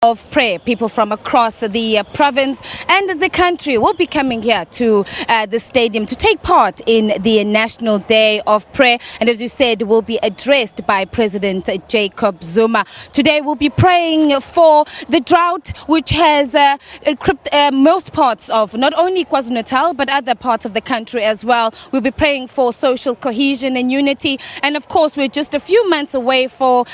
of prayer. People from across the province and the country will be coming here to the stadium to take part in the National Day of Prayer, and as you said, will be addressed by President Jacob Zuma. Today we'll be praying for the drought which has gripped most parts of not only KwaZulu-Natal but other parts of the country as well. We'll be praying for social cohesion and unity, and of course we're just a few months away from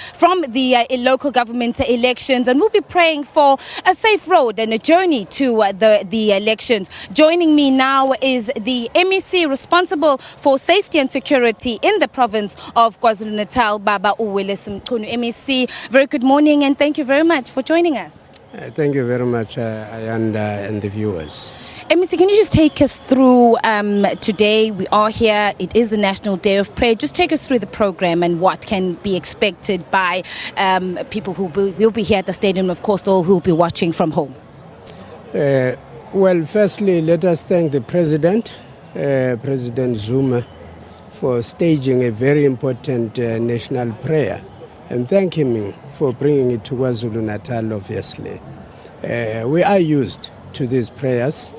the local government elections, and we'll be praying for a safe road and a journey to the elections. Joining me now is the MEC responsible for safety and security in the province of KwaZulu-Natal, Baba Mchunu. MEC, very good morning and thank you very much for joining us. Thank you very much, Ayanda and the viewers. MEC, can you just take us through today? We are here, it is the National Day of Prayer. Just take us through the program and what can be expected by people who will be here at the stadium, of course, all who will be watching from home. Well, firstly, let us thank the President, President Zuma, for staging a very important national prayer, and thank him for bringing it to KwaZulu-Natal, obviously. We are used to these prayers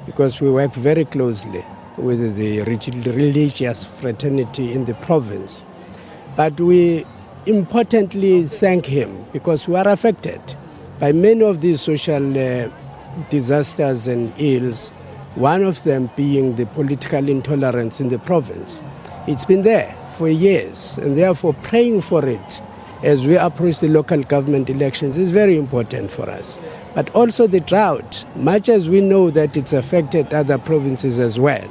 because we work very closely with the religious fraternity in the province. But we importantly thank him because we are affected by many of these social disasters and ills, one of them being the political intolerance in the province. It's been there for years, and therefore praying for it as we approach the local government elections is very important for us. But also the drought, much as we know that it's affected other provinces as well.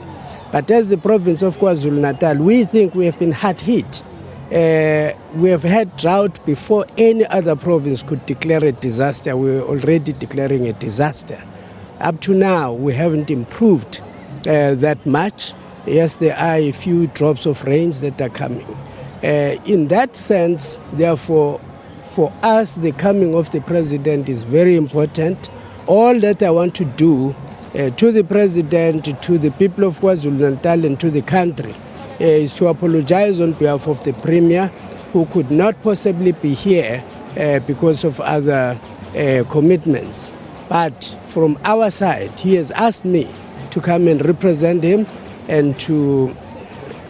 But as the province of KwaZulu-Natal, we think we have been hard hit. We have had drought before any other province could declare a disaster. We were already declaring a disaster. Up to now, we haven't improved that much. Yes, there are a few drops of rains that are coming. In that sense, therefore, for us, the coming of the president is very important. All that I want to do to the president, to the people of KwaZulu-Natal and to the country is to apologize on behalf of the premier, who could not possibly be here because of other commitments. But from our side, he has asked me to come and represent him and to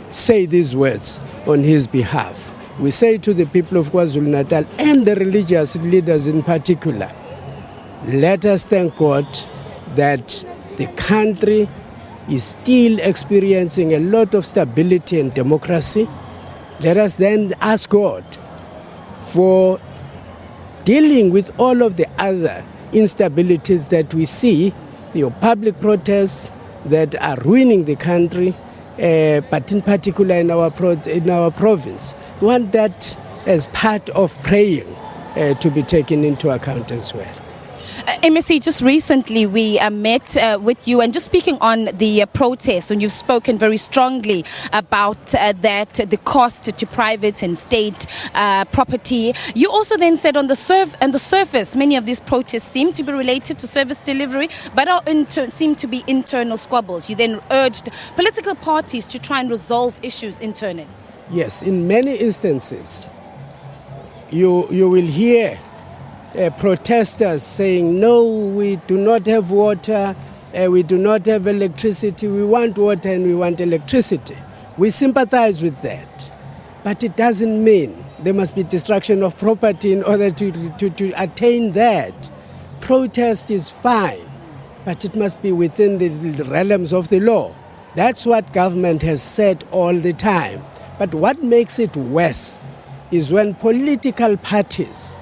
say these words on his behalf. We say to the people of KwaZulu-Natal and the religious leaders in particular, let us thank God that the country is still experiencing a lot of stability and democracy. Let us then ask God for dealing with all of the other instabilities that we see, public protests that are ruining the country, but in particular in our province. We want that as part of praying to be taken into account as well. MEC, just recently we met with you, and just speaking on the protest, and you've spoken very strongly about that, the cost to private and state property. You also then said on the surface, many of these protests seem to be related to service delivery, but seem to be internal squabbles. You then urged political parties to try and resolve issues internally. Yes, in many instances, you will hear protesters saying, no, we do not have water, we do not have electricity, we want water and we want electricity. We sympathize with that. But it doesn't mean there must be destruction of property in order to attain that. Protest is fine, but it must be within the realms of the law. That's what government has said all the time. But what makes it worse is when political parties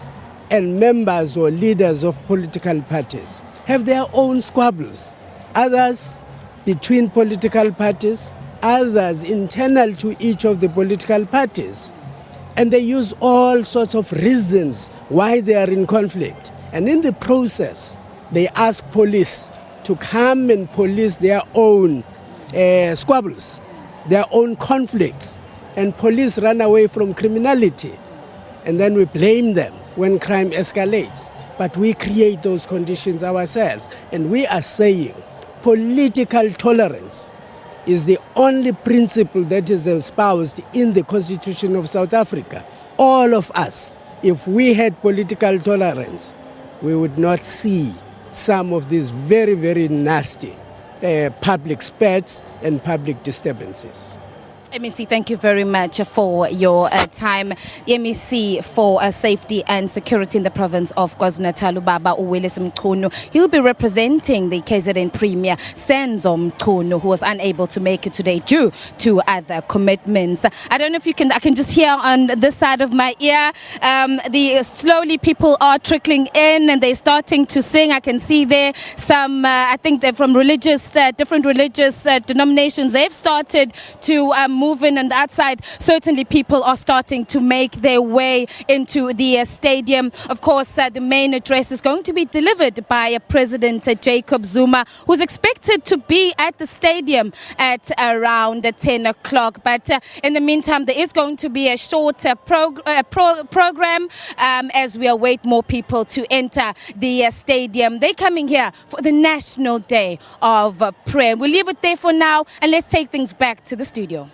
and members or leaders of political parties have their own squabbles. Others between political parties, others internal to each of the political parties. And they use all sorts of reasons why they are in conflict. And in the process, they ask police to come and police their own squabbles, their own conflicts. And police run away from criminality. And then we blame them when crime escalates. But we create those conditions ourselves. And we are saying political tolerance is the only principle that is espoused in the Constitution of South Africa. All of us, if we had political tolerance, we would not see some of these very, very nasty public spats and public disturbances. MEC, thank you very much for your time. MEC for Safety and Security in the province of KwaZulu-Natal, Baba Mchunu. He'll be representing the KZN Premier, Senzo Mchunu, who was unable to make it today due to other commitments. I don't know if I can just hear on this side of my ear, slowly people are trickling in and they're starting to sing. I can see there some, I think they're from different religious denominations. They've started to move in, and outside certainly people are starting to make their way into the stadium. Of course, the main address is going to be delivered by President Jacob Zuma, who's expected to be at the stadium at around 10 o'clock. But in the meantime, there is going to be a short program as we await more people to enter the stadium. They're coming here for the National Day of Prayer. We'll leave it there for now and let's take things back to the studio.